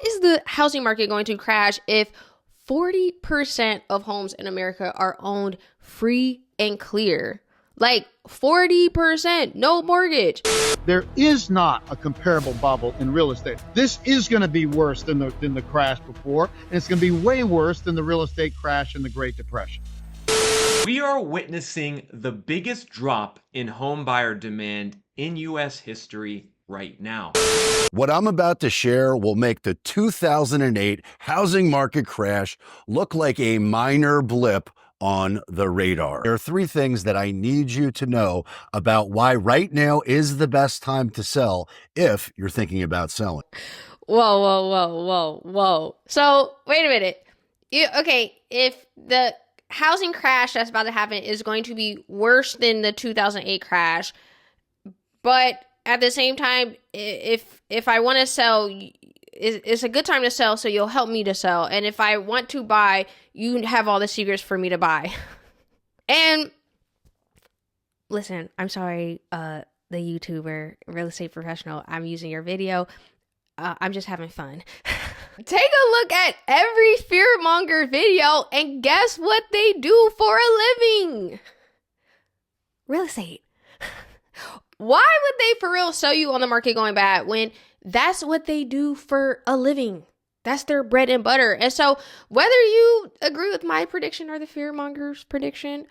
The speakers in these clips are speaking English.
is the housing market going to crash if 40% of homes in America are owned free and clear? Like 40%, no mortgage. There is not a comparable bubble in real estate. This is going to be worse than the crash before, and it's going to be way worse than the real estate crash in the Great Depression. We are witnessing the biggest drop in home buyer demand in U.S. history right now. What I'm about to share will make the 2008 housing market crash look like a minor blip on the radar. There are three things that I need you to know about why right now is the best time to sell if you're thinking about selling. Whoa. So, wait a minute. If the housing crash that's about to happen is going to be worse than the 2008 crash, but at the same time, if I want to sell, it's a good time to sell, so you'll help me to sell. And if I want to buy, you have all the secrets for me to buy. And listen, I'm sorry, the YouTuber, real estate professional, I'm using your video. I'm just having fun. Take a look at every fearmonger video and guess what they do for a living? Real estate. Why would they for real sell you on the market going bad when that's what they do for a living? That's their bread and butter. And so whether you agree with my prediction or the fearmonger's prediction,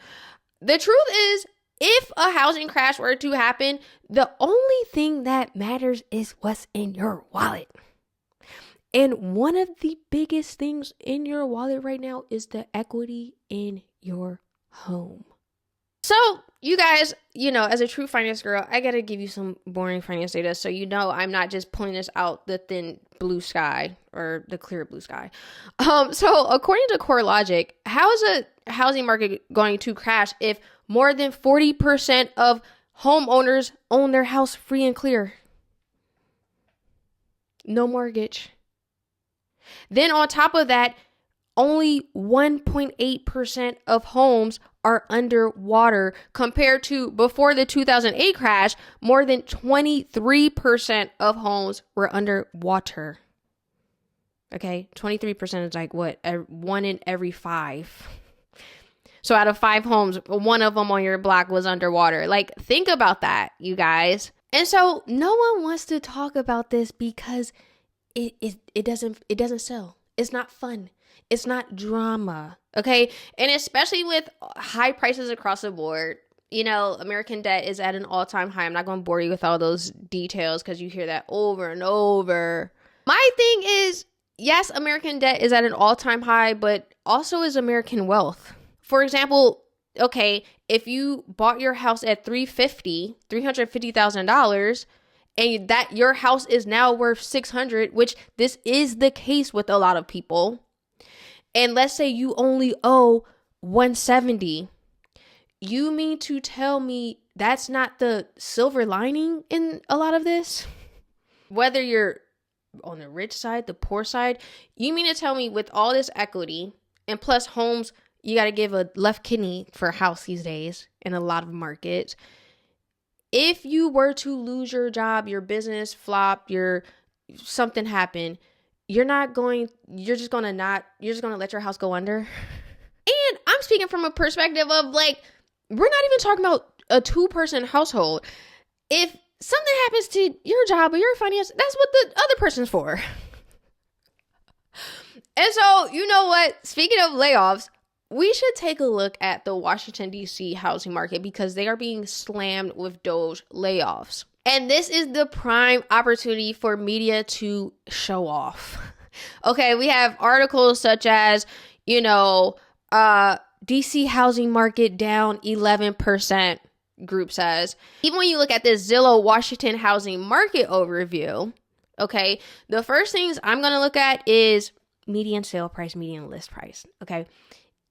the truth is if a housing crash were to happen, the only thing that matters is what's in your wallet. And one of the biggest things in your wallet right now is the equity in your home. So you guys, as a true finance girl, I got to give you some boring finance data. So, I'm not just pulling this out the thin blue sky or the clear blue sky. So according to CoreLogic, how is a housing market going to crash if more than 40% of homeowners own their house free and clear? No mortgage. Then on top of that, only 1.8% of homes are underwater compared to before the 2008 crash, more than 23% of homes were underwater. Okay, 23% is like what? 1 in every 5. So out of 5 homes, 1 of them on your block was underwater. Like, think about that, you guys. And so no one wants to talk about this because it doesn't sell. It's not fun. It's not drama, okay? And especially with high prices across the board, American debt is at an all-time high. I'm not going to bore you with all those details because you hear that over and over. My thing is, yes, American debt is at an all-time high, but also is American wealth. For example, okay, if you bought your house at $350,000, and that your house is now worth $600,000, which this is the case with a lot of people. And let's say you only owe $170,000. You mean to tell me that's not the silver lining in a lot of this? Whether you're on the rich side, the poor side, you mean to tell me with all this equity and plus homes, you got to give a left kidney for a house these days in a lot of markets. If you were to lose your job, your business flop, something happen, you're just going to let your house go under. And I'm speaking from a perspective of like, we're not even talking about a 2-person household. If something happens to your job or your finance, that's what the other person's for. And so, you know what? Speaking of layoffs, we should take a look at the Washington, D.C. housing market because they are being slammed with DOGE layoffs. And this is the prime opportunity for media to show off. Okay, we have articles such as, DC housing market down 11%, group says. Even when you look at this Zillow Washington housing market overview, okay, the first things I'm going to look at is median sale price, median list price. Okay,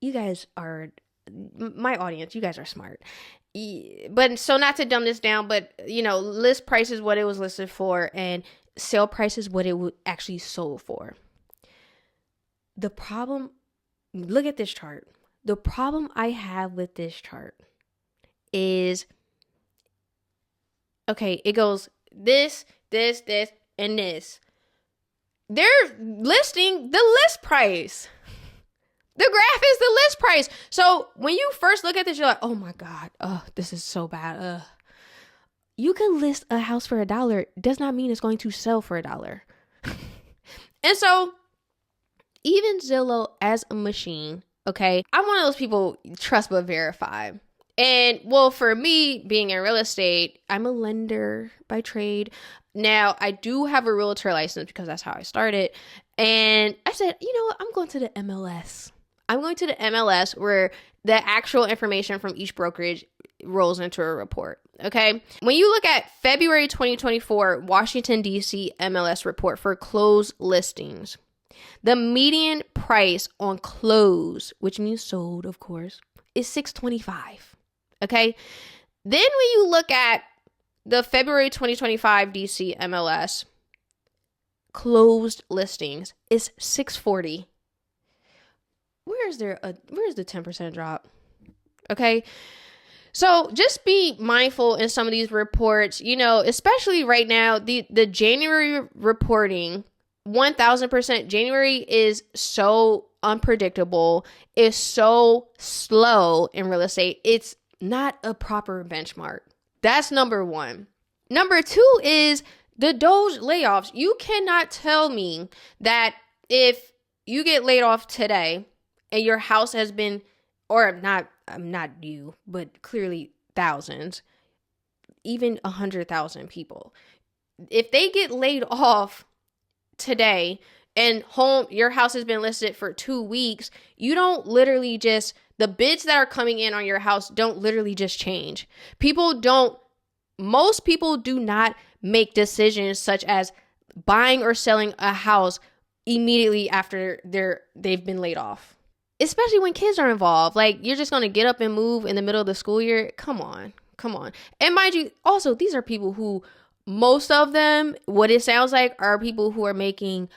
you guys are, my audience, you guys are smart. But so not to dumb this down, but list price is what it was listed for and sale price is what it would actually sold for. The problem, look at this chart. The problem I have with this chart is, okay, it goes this, and this. they're listing the list price. The graph is the list price. So when you first look at this, you're like, oh my God, this is so bad. You can list a house for $1. Does not mean it's going to sell for $1. And so even Zillow as a machine, okay, I'm one of those people, trust but verify. And well, for me, being in real estate, I'm a lender by trade. Now, I do have a realtor license because that's how I started. And I said, you know what? I'm going to the MLS. I'm going to the MLS where the actual information from each brokerage rolls into a report. Okay. When you look at February 2024 Washington, D.C. MLS report for closed listings, the median price on close, which means sold, of course, is $625. Okay. Then when you look at the February 2025 DC MLS closed listings, is $640. Where's the 10% drop? Okay. So just be mindful in some of these reports, especially right now, the January reporting, 1000%. January is so unpredictable, is so slow in real estate. It's not a proper benchmark. That's number one. Number two is the DOGE layoffs. You cannot tell me that if you get laid off today and your house has been, or not you, but clearly thousands, even 100,000 people, if they get laid off today and your house has been listed for 2 weeks, you don't literally just, the bids that are coming in on your house don't literally just change. Most people do not make decisions such as buying or selling a house immediately after they've been laid off. Especially when kids are involved. Like, you're just going to get up and move in the middle of the school year. Come on. And mind you, also, these are people who, most of them, what it sounds like, are people who are making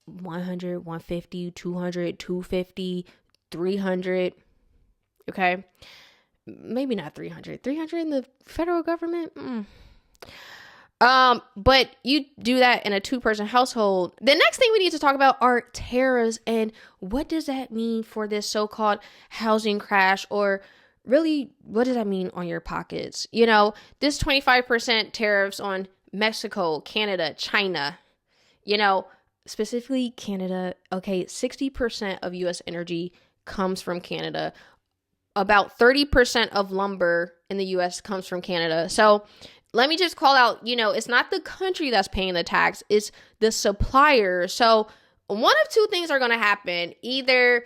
100, 150, 200, 250, 300. Okay. Maybe not 300. 300 in the federal government? But you do that in a 2-person household. The next thing we need to talk about are tariffs, and what does that mean for this so-called housing crash, or really, what does that mean on your pockets? This 25% tariffs on Mexico, Canada, China, specifically Canada. Okay, 60% of U.S. energy comes from Canada. About 30% of lumber in the U.S. comes from Canada. So let me just call out, it's not the country that's paying the tax, it's the supplier. So one of two things are going to happen. Either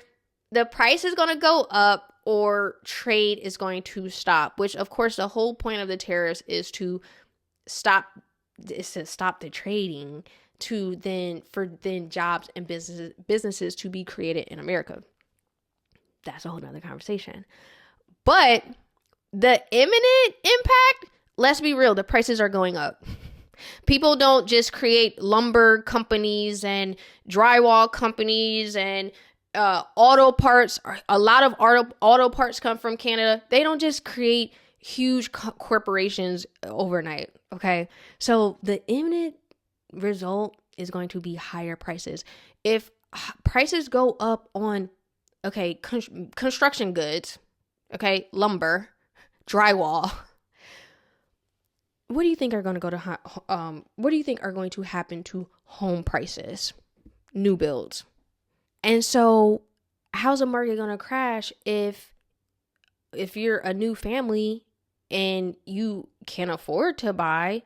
the price is going to go up or trade is going to stop, which of course the whole point of the tariffs is to stop the trading, for jobs and businesses to be created in America. That's a whole nother conversation. But the imminent impact, let's be real, the prices are going up. People don't just create lumber companies and drywall companies and auto parts. A lot of auto parts come from Canada. They don't just create huge corporations overnight. Okay. So the imminent result is going to be higher prices. If prices go up on, construction goods, lumber, drywall, what do you think are going to happen to home prices, new builds? And so how's the market going to crash if you're a new family and you can't afford to buy?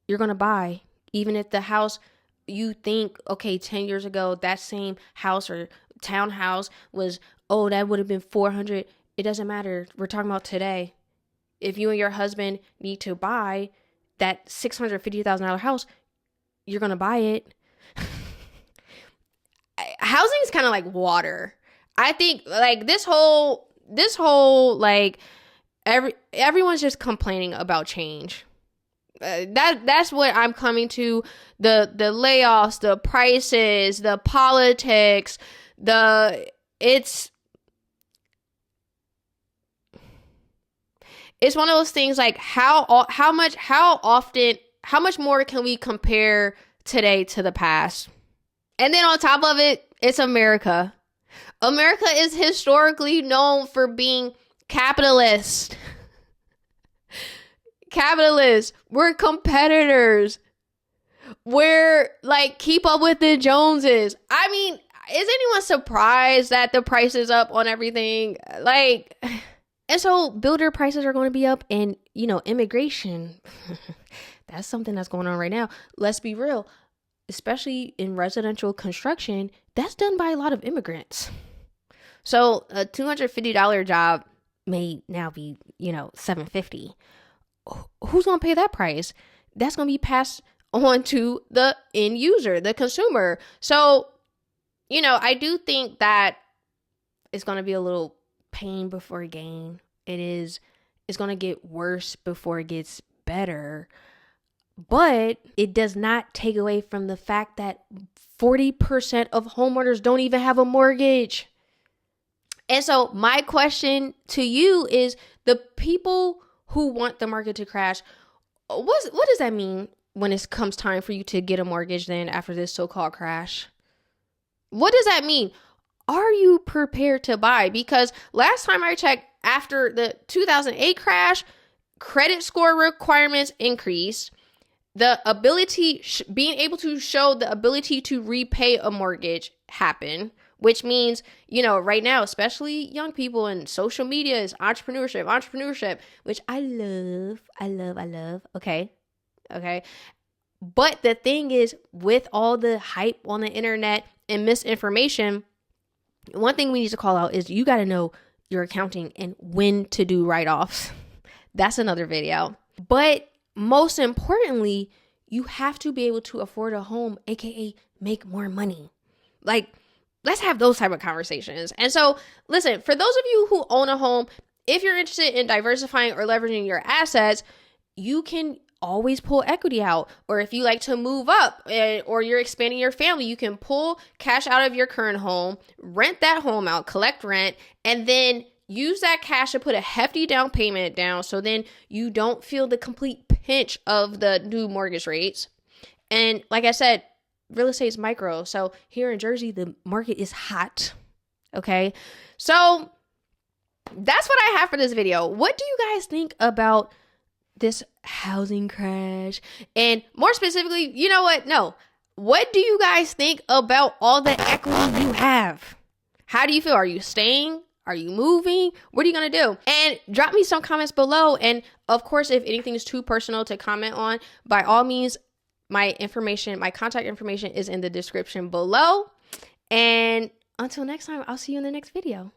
You're going to buy, even if the house you think, 10 years ago, that same house or townhouse was, that would have been 400. It doesn't matter. We're talking about today. If you and your husband need to buy that $650,000 house, you're going to buy it. Housing is kind of like water. I think like this whole everyone's just complaining about change. That's what I'm coming to. The layoffs, the prices, the politics, it's one of those things like how much more can we compare today to the past. And then on top of it, it's America. America is historically known for being capitalist. Capitalist. We're competitors. We're like, keep up with the Joneses. I mean, is anyone surprised that the price is up on everything? Like, and so builder prices are going to be up, and, you know, immigration, that's something that's going on right now. Let's be real, especially in residential construction, that's done by a lot of immigrants. So a $250 job may now be, you know, $750. Who's going to pay that price? That's going to be passed on to the end user, the consumer. So, you know, I do think that it's going to be a little pain before gain. It's going to get worse before it gets better. But it does not take away from the fact that 40% of homeowners don't even have a mortgage. And so my question to you is, the people who want the market to crash, what does that mean when it comes time for you to get a mortgage then after this so-called crash? What does that mean? Are you prepared to buy? Because last time I checked, after the 2008 crash, credit score requirements increased. The ability, being able to show the ability to repay a mortgage happened, which means, you know, right now, especially young people, and social media is entrepreneurship, which I love. Okay. But the thing is, with all the hype on the internet and misinformation, one thing we need to call out is you got to know your accounting and when to do write-offs. That's another video. But most importantly, you have to be able to afford a home, aka make more money. Like, let's have those type of conversations. And so, listen, for those of you who own a home, if you're interested in diversifying or leveraging your assets, you can always pull equity out. Or if you like to move up, or you're expanding your family, you can pull cash out of your current home, rent that home out, collect rent, and then use that cash to put a hefty down payment down, so then you don't feel the complete pinch of the new mortgage rates. And like I said, real estate is micro. So here in Jersey, the market is hot. Okay. So that's what I have for this video. What do you guys think about this housing crash? And more specifically, you know what? No. What do you guys think about all the equity you have? How do you feel? Are you staying? Are you moving? What are you going to do? And drop me some comments below. And of course, if anything is too personal to comment on, by all means, my contact information is in the description below. And until next time, I'll see you in the next video.